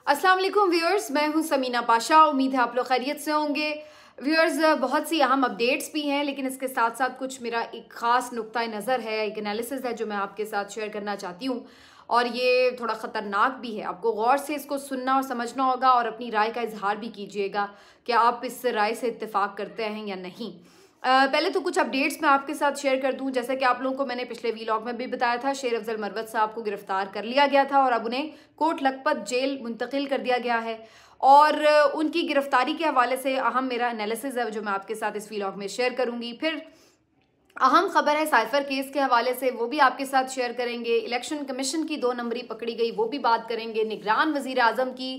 अस्सलाम वालेकुम व्यूअर्स, मैं हूं समीना पाशा। उम्मीद है आप लोग खैरियत से होंगे। व्यूअर्स, बहुत सी अहम अपडेट्स भी हैं, लेकिन इसके साथ साथ कुछ मेरा एक ख़ास नुक्ता नज़र है, एक एनालिसिस है जो मैं आपके साथ शेयर करना चाहती हूँ। और ये थोड़ा ख़तरनाक भी है, आपको गौर से इसको सुनना और समझना होगा और अपनी राय का इजहार भी कीजिएगा कि आप इस राय से इत्तेफाक करते हैं या नहीं। पहले तो कुछ अपडेट्स मैं आपके साथ शेयर कर दूं। जैसा कि आप लोगों को मैंने पिछले व्लॉग में भी बताया था, शेर अफजल मरवत साहब को गिरफ्तार कर लिया गया था और अब उन्हें कोट लखपत जेल मुंतकिल कर दिया गया है। और उनकी गिरफ्तारी के हवाले से अहम मेरा एनालिसिस है जो मैं आपके साथ इस व्लॉग में शेयर करूंगी। फिर अहम खबर है साइफर केस के हवाले से, वो भी आपके साथ शेयर करेंगे। इलेक्शन कमीशन की 2 नंबरी पकड़ी गई, वो भी बात करेंगे। निगरान वजीर आजम की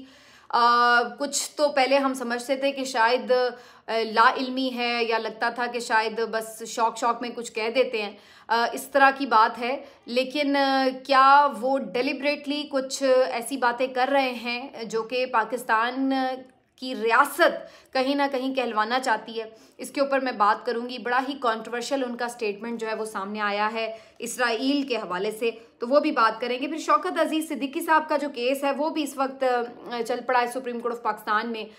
कुछ तो पहले हम समझते थे कि शायद ला इल्मी है, या लगता था कि शायद बस शौक में कुछ कह देते हैं, इस तरह की बात है। लेकिन क्या वो डेलिब्रेटली कुछ ऐसी बातें कर रहे हैं जो कि पाकिस्तान की रियासत कहीं ना कहीं कहलवाना चाहती है? इसके ऊपर मैं बात करूंगी। बड़ा ही कंट्रोवर्शियल उनका स्टेटमेंट जो है वो सामने आया है इसराइल के हवाले से, तो वो भी बात करेंगे। फिर शौकत अजीज सिद्दीकी साहब का जो केस है वो भी इस वक्त चल पड़ा है सुप्रीम कोर्ट ऑफ पाकिस्तान में,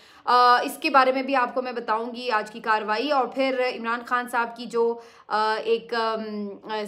इसके बारे में भी आपको मैं बताऊंगी आज की कार्रवाई। और फिर इमरान खान साहब की जो एक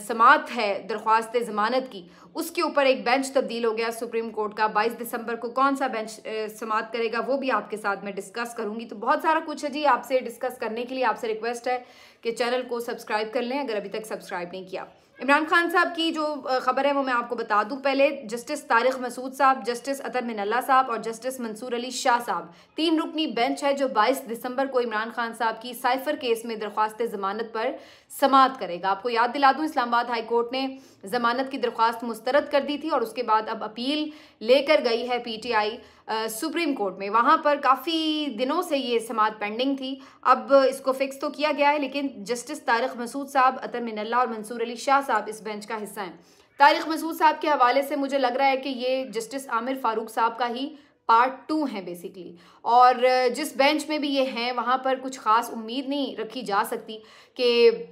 समाअत है दरख्वास्त ज़मानत की, उसके ऊपर एक बेंच तब्दील हो गया सुप्रीम कोर्ट का। 22 दिसंबर को कौन सा बेंच समाअत करेगा वो भी आपके साथ मैं डिस्कस करूंगी। तो बहुत सारा कुछ है जी आपसे डिस्कस करने के लिए। आपसे रिक्वेस्ट है कि चैनल को सब्सक्राइब कर लें अगर अभी तक सब्सक्राइब नहीं किया। इमरान खान साहब की जो खबर है वो मैं आपको बता दूं। पहले जस्टिस तारिक मसूद साहब, जस्टिस अतर मिनल्ला साहब और जस्टिस मंसूर अली शाह साहब, 3 रुकनी बेंच है जो 22 दिसंबर को इमरान खान साहब की साइफर केस में दरख्वास्त ज़मानत पर समाअत करेगा। आपको याद दिला दूं, इस्लामाबाद हाई कोर्ट ने ज़मानत की दरख्वास्त मुस्तरद कर दी थी और उसके बाद अब अपील लेकर गई है पीटीआई सुप्रीम कोर्ट में। वहाँ पर काफ़ी दिनों से ये समाअत पेंडिंग थी, अब इसको फिक्स तो किया गया है। लेकिन जस्टिस तारिक मसूद साहब, अतर मिनल्ला और मंसूर अली शाह साहब इस बेंच का हिस्सा हैं। तारिक मसूद साहब के हवाले से मुझे लग रहा है कि ये जस्टिस आमिर फारूक साहब का ही पार्ट 2 है बेसिकली। और जिस बेंच में भी ये हैं वहाँ पर कुछ ख़ास उम्मीद नहीं रखी जा सकती कि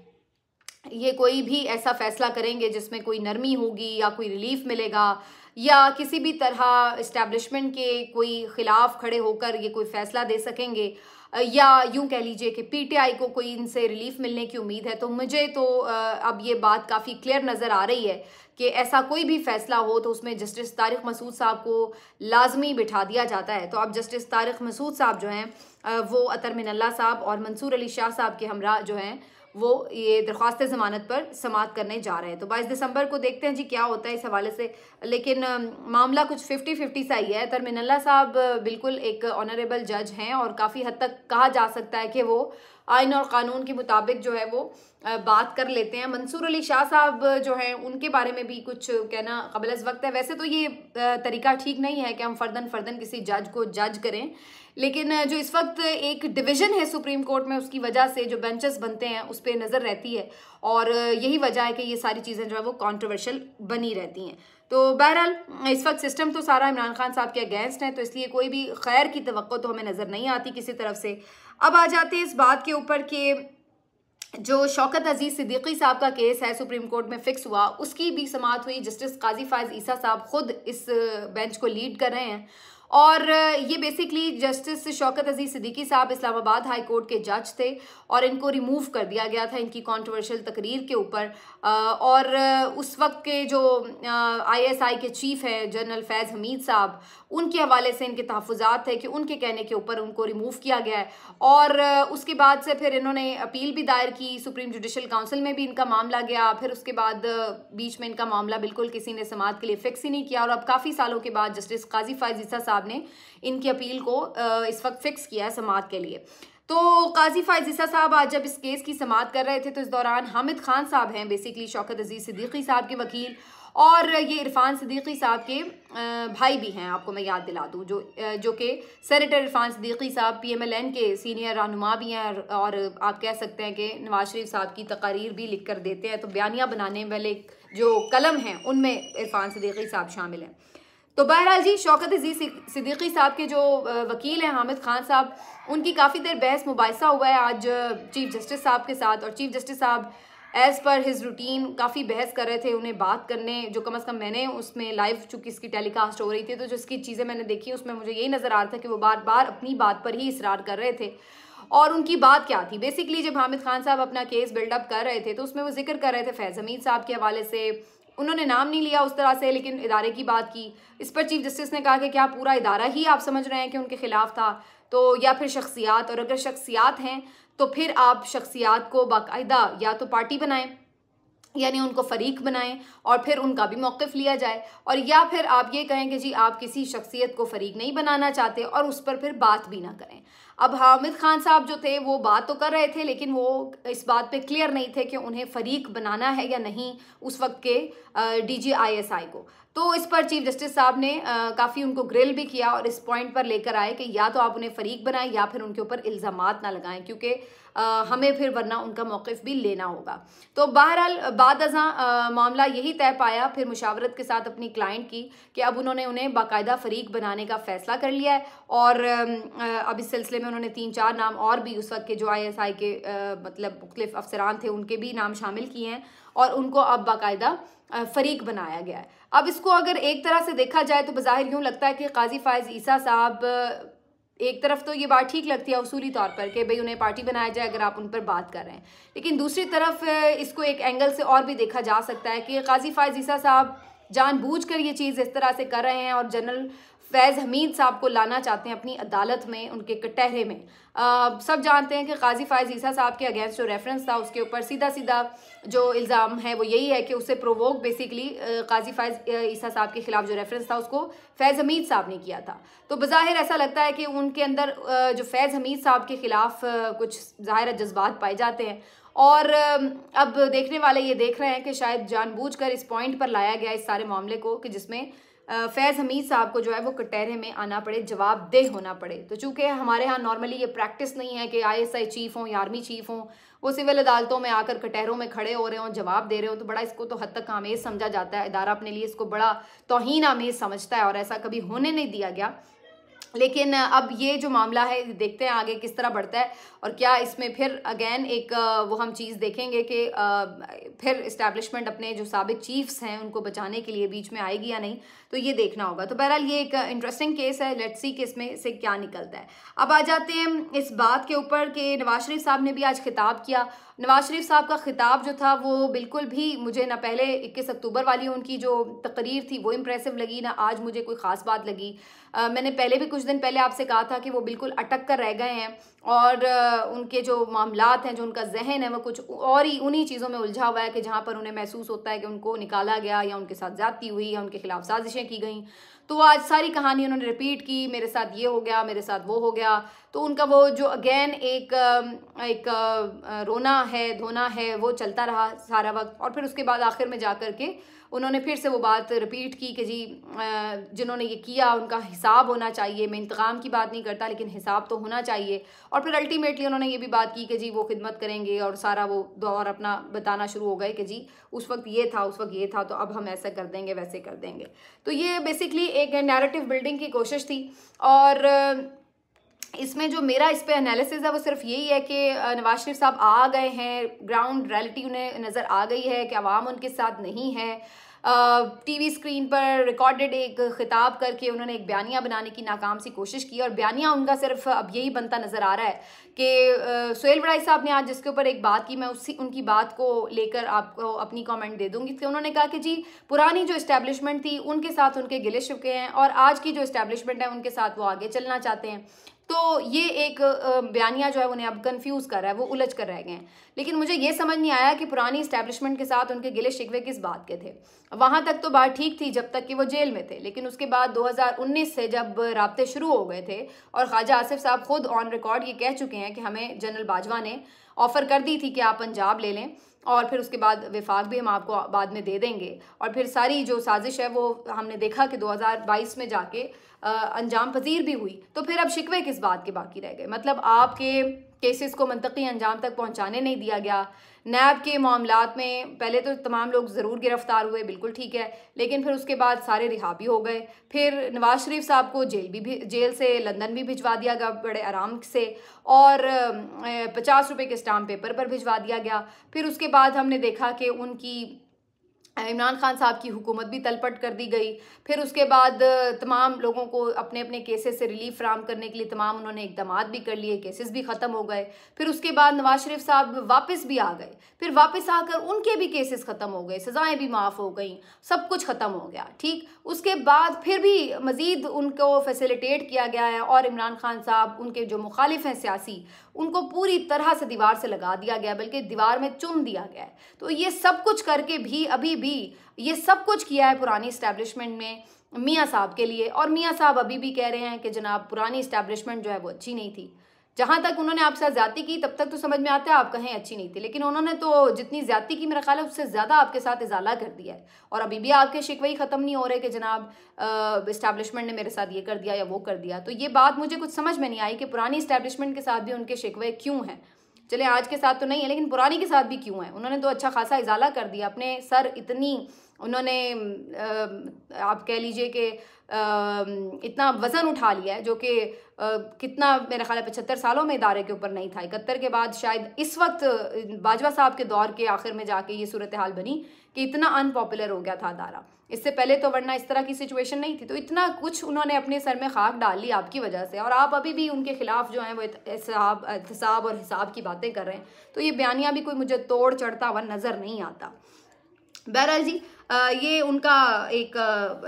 ये कोई भी ऐसा फैसला करेंगे जिसमें कोई नरमी होगी या कोई रिलीफ मिलेगा, या किसी भी तरह इस्टेब्लिशमेंट के कोई खिलाफ खड़े होकर ये कोई फैसला दे सकेंगे, या यूं कह लीजिए कि पीटीआई को कोई इनसे रिलीफ मिलने की उम्मीद है। तो मुझे तो अब ये बात काफ़ी क्लियर नज़र आ रही है कि ऐसा कोई भी फैसला हो तो उसमें जस्टिस तारिक मसूद साहब को लाजमी बिठा दिया जाता है। तो अब जस्टिस तारिक मसूद साहब जो हैं वो अतर मिनल्ला साहब और मंसूर अली शाह साहब के हमरा जो हैं वो ये दरख्वास्त ज़मानत पर समाअत करने जा रहे हैं। तो 22 दिसंबर को देखते हैं जी क्या होता है इस हवाले से। लेकिन मामला कुछ 50-50 सा ही है। अतर मिनल्ला साहब बिल्कुल एक ऑनरेबल जज हैं और काफ़ी हद तक कहा जा सकता है कि वो आइन और कानून के मुताबिक जो है वो बात कर लेते हैं। मंसूर अली शाह साहब जो हैं उनके बारे में भी कुछ कहना क़ाबिल वक्त है। वैसे तो ये तरीका ठीक नहीं है कि हम फ़र्दन किसी जज को जज करें, लेकिन जो इस वक्त एक डिवीज़न है सुप्रीम कोर्ट में, उसकी वजह से जो बेंचेस बनते हैं उस पर नज़र रहती है और यही वजह है कि ये सारी चीज़ें जो है वो कंट्रोवर्शियल बनी रहती हैं। तो बहरहाल इस वक्त सिस्टम तो सारा इमरान खान साहब के अगेंस्ट है, तो इसलिए कोई भी खैर की तवक्को तो हमें नज़र नहीं आती किसी तरफ से। अब आ जाते हैं इस बात के ऊपर कि जो शौकत अजीज सिद्दीकी साहब का केस है सुप्रीम कोर्ट में फिक्स हुआ, उसकी भी समाअत हुई। जस्टिस काजी फायज ईसा साहब खुद इस बेंच को लीड कर रहे हैं और ये बेसिकली जस्टिस शौकत अजीज सिद्दीकी साहब इस्लामाबाद हाई कोर्ट के जज थे और इनको रिमूव कर दिया गया था इनकी कंट्रोवर्शियल तकरीर के ऊपर। और उस वक्त के जो आईएसआई के चीफ है जनरल फैज़ हमीद साहब, उनके हवाले से इनके तहफ़्फ़ुज़ात थे कि उनके कहने के ऊपर उनको रिमूव किया गया है। और उसके बाद से फिर इन्होंने अपील भी दायर की, सुप्रीम जुडिशल काउंसिल में भी इनका मामला गया। फिर उसके बाद बीच में इनका मामला बिल्कुल किसी ने समाअत के लिए फ़िक्स ही नहीं किया और अब काफ़ी सालों के बाद जस्टिस काजी फायज ईसा साहब ने इनकी अपील को इस वक्त फिक्स किया है समाअत के लिए। तो काजी फायज ईसा साहब आज जब इस केस की समाअत कर रहे थे तो इस दौरान हामिद खान साहब हैं बेसिकली शौकत अजीज सिद्दीकी साहब के वकील, और ये इरफान सिद्दीकी साहब के भाई भी हैं। आपको मैं याद दिला दूँ जो कि सेनेटर इरफान सिद्दीकी साहब PMLN के सीनियर रहनुमा भी हैं और आप कह सकते हैं कि नवाज शरीफ साहब की तकारीर भी लिख कर देते हैं। तो बयानिया बनाने वाले जो कलम हैं उनमें इरफान सिद्दीकी साहब शामिल हैं। तो बहरहाल जी शौकत अजीज सिद्दीकी साहब के जो वकील हैं हामिद खान साहब, उनकी काफ़ी देर बहस मुबाहिसा हुआ है आज चीफ जस्टिस साहब के साथ। और चीफ जस्टिस साहब एज़ पर हिज रूटीन काफ़ी बहस कर रहे थे, उन्हें बात करने, जो कम अज़ कम मैंने उसमें लाइव चूँकि इसकी टेलीकास्ट हो रही थी, तो जो इसकी चीज़ें मैंने देखी उसमें मुझे यही नज़र आ रहा था कि वो बार बार अपनी बात पर ही इसरार कर रहे थे। और उनकी बात क्या थी, बेसिकली जब हामिद खान साहब अपना केस बिल्डअप कर रहे थे तो उसमें वो जिक्र कर रहे थे फैज़ हमीद साहब के हवाले से, उन्होंने नाम नहीं लिया उस तरह से, लेकिन इदारे की बात की। इस पर चीफ जस्टिस ने कहा कि क्या पूरा इदारा ही आप समझ रहे हैं कि उनके खिलाफ था, तो या फिर शख्सियात, और अगर शख्सियात हैं तो फिर आप शख्सियात को बाकायदा या तो पार्टी बनाएं, यानी उनको फरीक बनाएं और फिर उनका भी मौक़िफ़ लिया जाए, और या फिर आप ये कहें कि जी आप किसी शख्सियत को फरीक नहीं बनाना चाहते और उस पर फिर बात भी ना करें। अब हामिद खान साहब जो थे वो बात तो कर रहे थे, लेकिन वो इस बात पे क्लियर नहीं थे कि उन्हें फरीक बनाना है या नहीं उस वक्त के DGISI को। तो इस पर चीफ जस्टिस साहब ने काफ़ी उनको ग्रिल भी किया और इस पॉइंट पर लेकर आए कि या तो आप उन्हें फरीक बनाएं या फिर उनके ऊपर इल्ज़ामात ना लगाएं, क्योंकि हमें फिर वरना उनका मौक़िफ़ भी लेना होगा। तो बहरहाल बाद अज़ां मामला यही तय पाया, फिर मुशावरत के साथ अपनी क्लाइंट की कि अब उन्होंने उन्हें बाकायदा फ़रीक बनाने का फ़ैसला कर लिया है, और अब इस सिलसिले में उन्होंने 3-4 नाम और भी उस वक्त के जो ISI के मतलब मुख्तलिफ अफसरान थे उनके भी नाम शामिल किए हैं, और उनको अब बाकायदा फरीक बनाया गया है। अब इसको अगर एक तरह से देखा जाए तो बज़ाहिर यूँ लगता है कि काजी फ़ाइज़ ईसा साहब, एक तरफ तो ये बात ठीक लगती है उसूली तौर पर कि भाई उन्हें पार्टी बनाया जाए अगर आप उन पर बात कर रहे हैं, लेकिन दूसरी तरफ इसको एक एंगल से और भी देखा जा सकता है कि काजी फ़ाइज़ ईसा साहब जानबूझकर ये चीज़ इस तरह से कर रहे हैं और जनरल फैज़ हमीद साहब को लाना चाहते हैं अपनी अदालत में, उनके कटहरे में। सब जानते हैं कि काजी फ़ाइज़ ईसा साहब के अगेंस्ट जो रेफरेंस था उसके ऊपर सीधा सीधा जो इल्ज़ाम है वो यही है कि उसे प्रोवोक बेसिकली काजी फ़ाइज़ ईसा साहब के खिलाफ जो रेफरेंस था उसको फैज़ हमीद साहब ने किया था। तो बज़ाहिर ऐसा लगता है कि उनके अंदर जो फैज़ हमीद साहब के खिलाफ कुछ ज़ाहिर जज्बात पाए जाते हैं, और अब देखने वाले ये देख रहे हैं कि शायद जानबूझकर इस पॉइंट पर लाया गया इस सारे मामले को कि जिसमें फैज़ हमीद साहब को जो है वो कटहरे में आना पड़े, जवाबदेह होना पड़े। तो चूँकि हमारे यहाँ नॉर्मली ये प्रैक्टिस नहीं है कि ISI चीफ़ हों या आर्मी चीफ़ हों वो सिविल अदालतों में आकर कटहरों में खड़े हो रहे हों, जवाब दे रहे हो, तो बड़ा इसको तो हद तक आमेज़ समझा जाता है, इदारा अपने लिए इसको बड़ा तौहीन आमेज़ समझता है और ऐसा कभी होने नहीं दिया गया। लेकिन अब ये जो मामला है देखते हैं आगे किस तरह बढ़ता है, और क्या इसमें फिर अगेन एक वो हम चीज़ देखेंगे कि फिर इस्टेब्लिशमेंट अपने जो साबिक चीफ्स हैं उनको बचाने के लिए बीच में आएगी या नहीं, तो ये देखना होगा। तो बहरहाल ये एक इंटरेस्टिंग केस है, लेट्स सी कि इसमें से क्या निकलता है। अब आ जाते हैं इस बात के ऊपर कि नवाज शरीफ साहब ने भी आज खिताब किया। नवाज शरीफ साहब का खिताब जो था वो बिल्कुल भी मुझे ना पहले 21 अक्टूबर वाली उनकी जो तकरीर थी वो इम्प्रेसिव लगी, ना आज मुझे कोई ख़ास बात लगी। मैंने पहले भी कुछ दिन पहले आपसे कहा था कि वो बिल्कुल अटक कर रह गए हैं और उनके जो मामलात हैं, जो उनका जहन है वो कुछ और ही उन्हीं चीज़ों में उलझा हुआ है कि जहाँ पर उन्हें महसूस होता है कि उनको निकाला गया या उनके साथ ज़्यादती हुई या उनके खिलाफ साजिशें की गई। तो आज सारी कहानी उन्होंने रिपीट की, मेरे साथ ये हो गया, मेरे साथ वो हो गया। तो उनका वो जो अगेन एक रोना है, धोना है, वो चलता रहा सारा वक्त, और फिर उसके बाद आखिर में जा कर के उन्होंने फिर से वो बात रिपीट की कि जी जिन्होंने ये किया उनका हिसाब होना चाहिए। मैं इंतकाम की बात नहीं करता लेकिन हिसाब तो होना चाहिए। और फिर अल्टीमेटली उन्होंने ये भी बात की कि जी वो खिदमत करेंगे, और सारा वो दौर अपना बताना शुरू हो गए कि जी उस वक्त ये था, उस वक्त ये था, तो अब हम ऐसा कर देंगे, वैसे कर देंगे। तो ये बेसिकली एक नैरेटिव बिल्डिंग की कोशिश थी, और इसमें जो मेरा इस पे एनालिसिस है वो सिर्फ यही है कि नवाज शरीफ साहब आ गए हैं, ग्राउंड रियलिटी उन्हें नज़र आ गई है कि अवाम उनके साथ नहीं है। टीवी स्क्रीन पर रिकॉर्डेड एक खिताब करके उन्होंने एक बयानिया बनाने की नाकाम सी कोशिश की, और बयानिया उनका सिर्फ अब यही बनता नज़र आ रहा है कि सुहेल वड़ाई साहब ने आज जिसके ऊपर एक बात की, मैं उनकी बात को लेकर आपको अपनी कमेंट दे दूंगी। तो उन्होंने कहा कि जी पुरानी जो इस्टेब्लिशमेंट थी उनके साथ उनके गिले शिकवे हैं, और आज की जो इस्टेब्लिशमेंट है उनके साथ वो आगे चलना चाहते हैं। तो ये एक बयानिया जो है उन्हें अब कंफ्यूज कर रहा है, वो उलझ कर रह गए हैं। लेकिन मुझे ये समझ नहीं आया कि पुरानी इस्टेब्लिशमेंट के साथ उनके गिले शिकवे किस बात के थे। वहाँ तक तो बात ठीक थी जब तक कि वो जेल में थे, लेकिन उसके बाद 2019 से जब राब्ते शुरू हो गए थे, और ख्वाजा आसिफ साहब खुद ऑन रिकॉर्ड ये कह चुके हैं कि हमें जनरल बाजवा ने ऑफ़र कर दी थी कि आप पंजाब ले लें और फिर उसके बाद विफाक भी हम आपको बाद में दे देंगे, और फिर सारी जो साजिश है वो हमने देखा कि 2022 में जाके अंजाम पजीर भी हुई। तो फिर अब शिकवे किस बात के बाकी रह गए? मतलब आपके केसेस को मंतकी अंजाम तक पहुंचाने नहीं दिया गया। नैब के मामलात में पहले तो तमाम लोग ज़रूर गिरफ्तार हुए, बिल्कुल ठीक है, लेकिन फिर उसके बाद सारे रिहा भी हो गए। फिर नवाज शरीफ साहब को जेल से लंदन भी भिजवा दिया गया बड़े आराम से, और 50 रुपये के स्टाम्प पेपर पर भिजवा दिया गया। फिर उसके बाद हमने देखा कि उनकी इमरान खान साहब की हुकूमत भी तलपट कर दी गई। फिर उसके बाद तमाम लोगों को अपने अपने केसेस से रिलीफ फराहम करने के लिए तमाम उन्होंने इक़दाम भी कर लिए, केसेस भी ख़त्म हो गए। फिर उसके बाद नवाज शरीफ साहब वापस भी आ गए, फिर वापस आकर उनके भी केसेस ख़त्म हो गए, सज़ाएँ भी माफ़ हो गई, सब कुछ ख़त्म हो गया, ठीक। उसके बाद फिर भी मज़ीद उनको फैसिलिटेट किया गया है, और इमरान खान साहब, उनके जो मुखालिफ हैं सियासी, उनको पूरी तरह से दीवार से लगा दिया गया, बल्कि दीवार में चुन दिया गया है। तो ये सब कुछ करके भी अभी भी ये सब कुछ किया है पुरानी इस्टेब्लिशमेंट में मियाँ साहब के लिए, और मियाँ साहब अभी भी कह रहे हैं कि जनाब पुरानी इस्टेब्लिशमेंट जो है वो अच्छी नहीं थी। जहाँ तक उन्होंने आपसे साथ ज्यादती की तब तक तो समझ में आता है आप कहें अच्छी नहीं थी, लेकिन उन्होंने तो जितनी ज्यादती की मेरा ख्याल है उससे ज़्यादा आपके साथ इजाला कर दिया है, और अभी भी आपके शिकवे ख़त्म नहीं हो रहे कि जनाब इस्टेब्लिशमेंट ने मेरे साथ ये कर दिया या वो कर दिया। तो ये बात मुझे कुछ समझ में नहीं आई कि पुरानी इस्टेब्लिशमेंट के साथ भी उनके शिकवे क्यों हैं। चले आज के साथ तो नहीं है, लेकिन पुरानी के साथ भी क्यों है। उन्होंने तो अच्छा खासा इजाला कर दिया, अपने सर इतनी उन्होंने आप कह लीजिए कि इतना वज़न उठा लिया है जो कि कितना मेरा ख्याल है 75 सालों में इदारे के ऊपर नहीं था। 71 के बाद शायद इस वक्त बाजवा साहब के दौर के आखिर में जाके ये सूरत हाल बनी कि इतना अनपॉपुलर हो गया था अदारा। इससे पहले तो वरना इस तरह की सिचुएशन नहीं थी। तो इतना कुछ उन्होंने अपने सर में खाक डाल ली आपकी वजह से, और आप अभी भी उनके खिलाफ जो हैं वो एहतसाब और हिसाब की बातें कर रहे हैं। तो ये बयानिया भी कोई मुझे तोड़ चढ़ता हुआ नज़र नहीं आता। बहरहाल जी ये उनका एक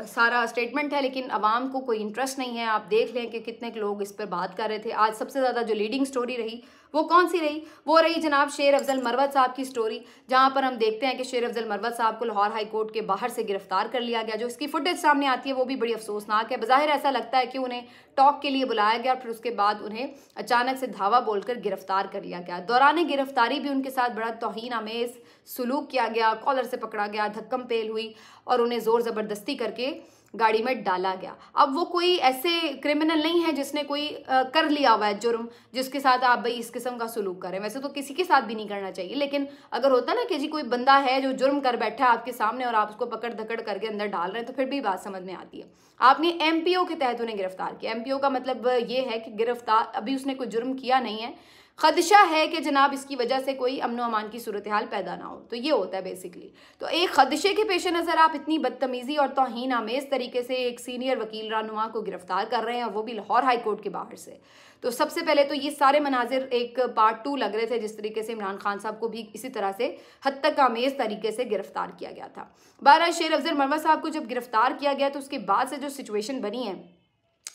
सारा स्टेटमेंट है, लेकिन आवाम को कोई इंटरेस्ट नहीं है। आप देख लें कि कितने लोग इस पर बात कर रहे थे। आज सबसे ज़्यादा जो लीडिंग स्टोरी रही वो कौन सी रही? वो रही जनाब शेर अफजल मरवत साहब की स्टोरी, जहां पर हम देखते हैं कि शेर अफजल मरवत साहब को लाहौर हाई कोर्ट के बाहर से गिरफ्तार कर लिया गया। जो इसकी फुटेज सामने आती है वो भी बड़ी अफसोसनाक है। बज़ाहिर ऐसा लगता है कि उन्हें टॉक के लिए बुलाया गया, फिर उसके बाद उन्हें अचानक से धावा बोलकर गिरफ्तार कर लिया गया। दौरान गिरफ्तारी भी उनके साथ बड़ा तौहीन आमेज सलूक किया गया, कॉलर से पकड़ा गया, धक्कम पेल हुई और उन्हें ज़ोर ज़बरदस्ती करके गाड़ी में डाला गया। अब वो कोई ऐसे क्रिमिनल नहीं है जिसने कोई कर लिया हुआ है जुर्म जिसके साथ आप भाई इस किस्म का सलूक करें। वैसे तो किसी के साथ भी नहीं करना चाहिए, लेकिन अगर होता ना कि जी कोई बंदा है जो जुर्म कर बैठा है आपके सामने और आप उसको पकड़ धकड़ करके अंदर डाल रहे हैं तो फिर भी बात समझ में आती है। आपने MPO के तहत उन्हें गिरफ्तार किया। MPO का मतलब ये है कि गिरफ्तार अभी उसने कोई जुर्म किया नहीं है, खदशा है कि जनाब इसकी वजह से कोई अमन अमान की सूरत हाल पैदा ना हो। तो ये होता है बेसिकली। तो एक खदशे के पेश नज़र आप इतनी बदतमीज़ी और तौहीन आमेज तरीके से एक सीनियर वकील रहनुमा को गिरफ्तार कर रहे हैं, और वो भी लाहौर हाई कोर्ट के बाहर से। तो सबसे पहले तो ये सारे मनाजिर एक पार्ट 2 लग रहे थे, जिस तरीके से इमरान खान साहब को भी इसी तरह से हद तक आमेज तरीके से गिरफ्तार किया गया था। 12 शेर अफजल मरवत साहब को जब गिरफ्तार किया गया तो उसके बाद से जो सिचुएशन बनी है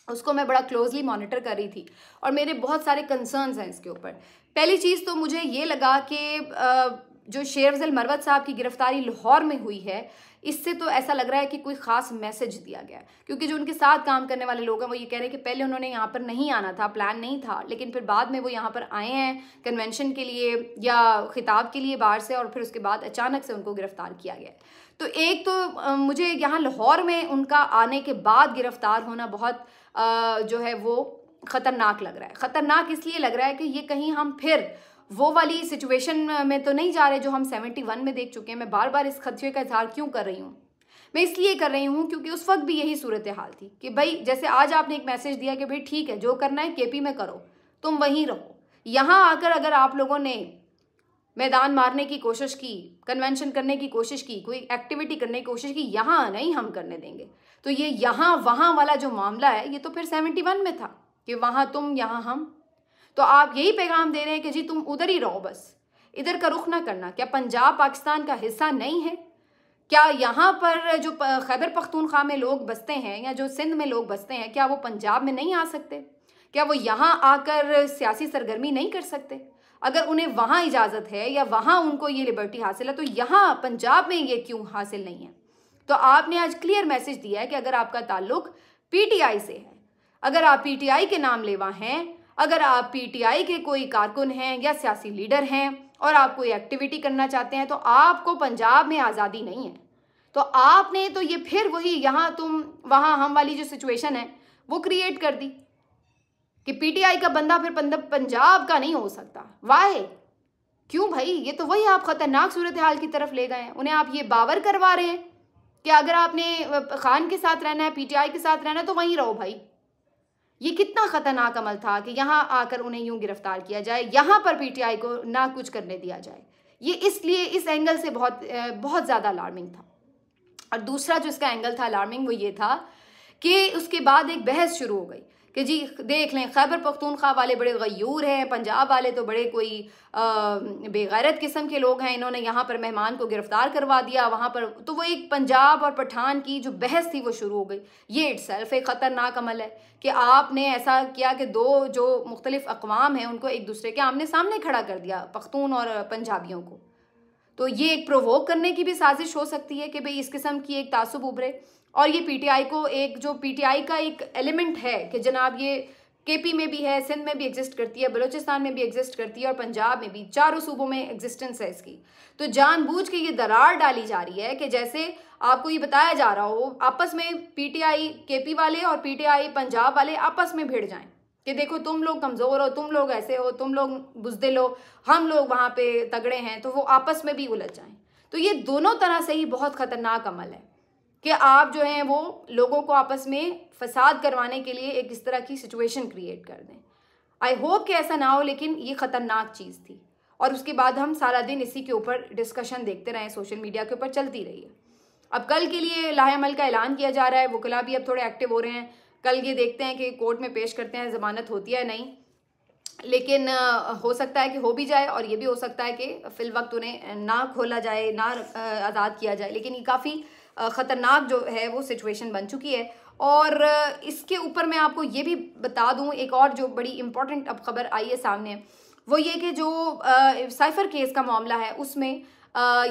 उसको मैं बड़ा क्लोजली मॉनिटर कर रही थी, और मेरे बहुत सारे कंसर्न्स हैं इसके ऊपर। पहली चीज़ तो मुझे ये लगा कि जो शेर अफजल मरवत साहब की गिरफ्तारी लाहौर में हुई है, इससे तो ऐसा लग रहा है कि कोई ख़ास मैसेज दिया गया है, क्योंकि जो उनके साथ काम करने वाले लोग हैं वो ये कह रहे हैं कि पहले उन्होंने यहाँ पर नहीं आना था, प्लान नहीं था, लेकिन फिर बाद में वो यहाँ पर आए हैं कन्वेंशन के लिए या खिताब के लिए बाहर से, और फिर उसके बाद अचानक से उनको गिरफ्तार किया गया। तो एक तो मुझे यहाँ लाहौर में उनका आने के बाद गिरफ्तार होना बहुत जो है वो ख़तरनाक लग रहा है। ख़तरनाक इसलिए लग रहा है कि ये कहीं हम फिर वो वाली सिचुएशन में तो नहीं जा रहे जो हम 71 में देख चुके हैं। मैं बार बार इस खदशे का इजहार क्यों कर रही हूँ? मैं इसलिए कर रही हूँ क्योंकि उस वक्त भी यही सूरत हाल थी कि भाई जैसे आज आपने एक मैसेज दिया कि भाई ठीक है जो करना है KP में करो, तुम वहीं रहो। यहाँ आकर अगर आप लोगों ने मैदान मारने की कोशिश की, कन्वेंशन करने की कोशिश की, कोई एक्टिविटी करने की कोशिश की, यहाँ नहीं हम करने देंगे। तो ये यहाँ वहाँ वाला जो मामला है ये तो फिर 71 में था कि वहाँ तुम यहाँ हम। तो आप यही पैगाम दे रहे हैं कि जी तुम उधर ही रहो, बस इधर का रुख ना करना। क्या पंजाब पाकिस्तान का हिस्सा नहीं है? क्या यहाँ पर जो खैबर पख्तूनख्वा में लोग बसते हैं या जो सिंध में लोग बसते हैं, क्या वो पंजाब में नहीं आ सकते? क्या वो यहाँ आकर सियासी सरगर्मी नहीं कर सकते? अगर उन्हें वहाँ इजाज़त है या वहाँ उनको ये लिबर्टी हासिल है तो यहाँ पंजाब में ये क्यों हासिल नहीं है? तो आपने आज क्लियर मैसेज दिया है कि अगर आपका ताल्लुक PTI से है, अगर आप PTI के नाम लेवा हैं, अगर आप PTI के कोई कारकुन हैं या सियासी लीडर हैं और आप कोई एक्टिविटी करना चाहते हैं तो आपको पंजाब में आज़ादी नहीं है। तो आपने तो ये फिर वही यहाँ तुम वहाँ हम वाली जो सिचुएशन है वो क्रिएट कर दी। कि पीटीआई का बंदा फिर पंजाब का नहीं हो सकता। वाह, क्यों भाई? ये तो वही आप खतरनाक सूरत हाल की तरफ ले गए हैं। उन्हें आप ये बावर करवा रहे हैं कि अगर आपने खान के साथ रहना है, पीटीआई के साथ रहना है, तो वहीं रहो भाई। ये कितना खतरनाक अमल था कि यहाँ आकर उन्हें यूं गिरफ्तार किया जाए, यहाँ पर पीटीआई को ना कुछ करने दिया जाए। ये इसलिए इस एंगल से बहुत ज़्यादा अलार्मिंग था। और दूसरा जो इसका एंगल था अलार्मिंग, वो ये था कि उसके बाद एक बहस शुरू हो गई कि जी देख लें, खैबर पख्तूनख्वा वाले बड़े गयूर हैं, पंजाब वाले तो बड़े कोई बेगैरत किस्म के लोग हैं, इन्होंने यहाँ पर मेहमान को गिरफ्तार करवा दिया वहाँ पर। तो वो एक पंजाब और पठान की जो बहस थी वो शुरू हो गई। ये इटसेल्फ एक ख़तरनाक अमल है कि आपने ऐसा किया कि दो जो मुख्तलिफ अक़वाम हैं उनको एक दूसरे के आमने सामने खड़ा कर दिया, पख्तून और पंजाबियों को। तो ये एक प्रोवोक करने की भी साजिश हो सकती है कि भाई इस किस्म की एक तासुब उभरे। और ये पीटीआई को एक जो पीटीआई का एक एलिमेंट है कि जनाब ये केपी में भी है, सिंध में भी एग्जिस्ट करती है, बलूचिस्तान में भी एग्जिस्ट करती है और पंजाब में भी, चारों सूबों में एग्जिस्टेंस है इसकी। तो जानबूझ के ये दरार डाली जा रही है कि जैसे आपको ये बताया जा रहा हो आपस में पीटीआई केपी वाले और पीटीआई पंजाब वाले आपस में भिड़ जाएं कि देखो तुम लोग कमज़ोर हो, तुम लोग ऐसे हो, तुम लोग बुज़दिल हो, हम लोग वहाँ पे तगड़े हैं, तो वो आपस में भी उलझ जाएं। तो ये दोनों तरह से ही बहुत ख़तरनाक अमल है कि आप जो हैं वो लोगों को आपस में फसाद करवाने के लिए एक इस तरह की सिचुएशन क्रिएट कर दें। आई होप कि ऐसा ना हो, लेकिन ये ख़तरनाक चीज़ थी। और उसके बाद हम सारा दिन इसी के ऊपर डिस्कशन देखते रहे, सोशल मीडिया के ऊपर चलती रही है। अब कल के लिए लाहेअमल का ऐलान किया जा रहा है, वकला भी अब थोड़े एक्टिव हो रहे हैं। कल ये देखते हैं कि कोर्ट में पेश करते हैं, ज़मानत होती है नहीं, लेकिन हो सकता है कि हो भी जाए और ये भी हो सकता है कि फिल वक्त उन्हें ना खोला जाए, ना आज़ाद किया जाए। लेकिन ये काफ़ी ख़तरनाक जो है वो सिचुएशन बन चुकी है। और इसके ऊपर मैं आपको ये भी बता दूं, एक और जो बड़ी इम्पॉर्टेंट अब खबर आई है सामने, वो ये कि जो साइफर केस का मामला है उसमें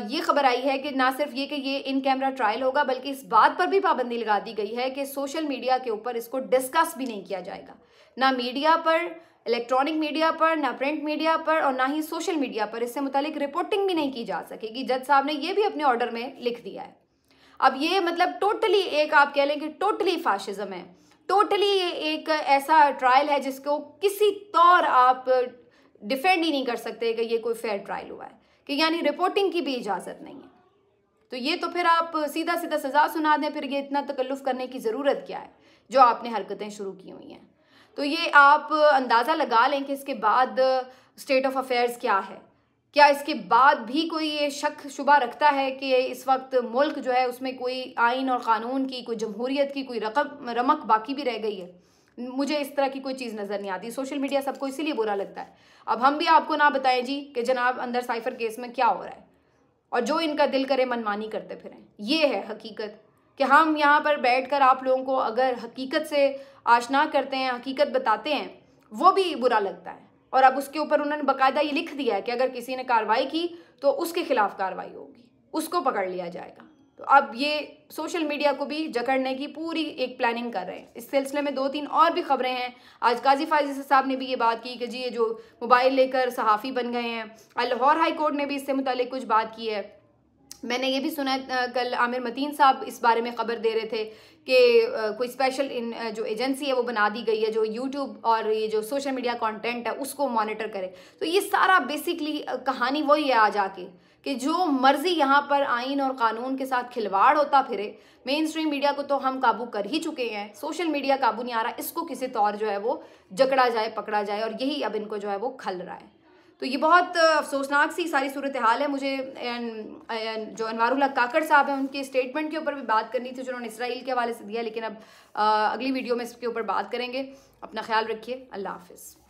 ये खबर आई है कि ना सिर्फ ये कि ये इन कैमरा ट्रायल होगा, बल्कि इस बात पर भी पाबंदी लगा दी गई है कि सोशल मीडिया के ऊपर इसको डिस्कस भी नहीं किया जाएगा, ना मीडिया पर, इलेक्ट्रॉनिक मीडिया पर, ना प्रिंट मीडिया पर, और ना ही सोशल मीडिया पर इससे मुतालिक रिपोर्टिंग भी नहीं की जा सकेगी। जज साहब ने ये भी अपने ऑर्डर में लिख दिया है। अब ये मतलब टोटली एक आप कह लें कि टोटली फाशिज्म है, टोटली ये एक ऐसा ट्रायल है जिसको किसी तौर आप डिफेंड ही नहीं कर सकते कि ये कोई फेयर ट्रायल हुआ है, कि यानी रिपोर्टिंग की भी इजाज़त नहीं है। तो ये तो फिर आप सीधा सीधा सज़ा सुना दें, फिर ये इतना तकल्लुफ़ करने की ज़रूरत क्या है जो आपने हरकतें शुरू की हुई हैं। तो ये आप अंदाज़ा लगा लें कि इसके बाद स्टेट ऑफ अफेयर्स क्या है। क्या इसके बाद भी कोई ये शक शुबा रखता है कि इस वक्त मुल्क जो है उसमें कोई आइन और क़ानून की, कोई जमहूरियत की कोई रमक बाकी भी रह गई है? मुझे इस तरह की कोई चीज़ नज़र नहीं आती। सोशल मीडिया सबको इसीलिए बुरा लगता है। अब हम भी आपको ना बताएं जी कि जनाब अंदर साइफर केस में क्या हो रहा है, और जो इनका दिल करे मनमानी करते फिरें। ये है हकीकत कि हम यहाँ पर बैठकर आप लोगों को अगर हकीकत से आशना करते हैं, हकीकत बताते हैं, वो भी बुरा लगता है। और अब उसके ऊपर उन्होंने बाकायदा ये लिख दिया है कि अगर किसी ने कार्रवाई की तो उसके खिलाफ कार्रवाई होगी, उसको पकड़ लिया जाएगा। तो अब ये सोशल मीडिया को भी जकड़ने की पूरी एक प्लानिंग कर रहे हैं। इस सिलसिले में 2-3 और भी खबरें हैं। आज काजी फायज़ साहब ने भी ये बात की कि जी ये जो मोबाइल लेकर सहाफ़ी बन गए हैं, लाहौर हाई कोर्ट ने भी इससे मुतालिक कुछ बात की है। मैंने ये भी सुना है, कल आमिर मतीन साहब इस बारे में ख़बर दे रहे थे कि कोई स्पेशल जो एजेंसी है वो बना दी गई है जो यूट्यूब और ये जो सोशल मीडिया कंटेंट है उसको मॉनिटर करे। तो ये सारा बेसिकली कहानी वही है आज आके कि जो मर्जी यहाँ पर आइन और कानून के साथ खिलवाड़ होता फिरे। मेन स्ट्रीम मीडिया को तो हम काबू कर ही चुके हैं, सोशल मीडिया काबू नहीं आ रहा, इसको किसी तौर जो है वो जकड़ा जाए, पकड़ा जाए, और यही अब इनको जो है वो खल रहा है। तो ये बहुत अफसोसनाक सी सारी सूरत हाल है। मुझे जो अनवारुल हक काकड़ साहब हैं उनके स्टेटमेंट के ऊपर भी बात करनी थी जो उन्होंने इसराइल के हवाले से दिया, लेकिन अब अगली वीडियो में इसके ऊपर बात करेंगे। अपना ख्याल रखिए, अल्लाह हाफिज़।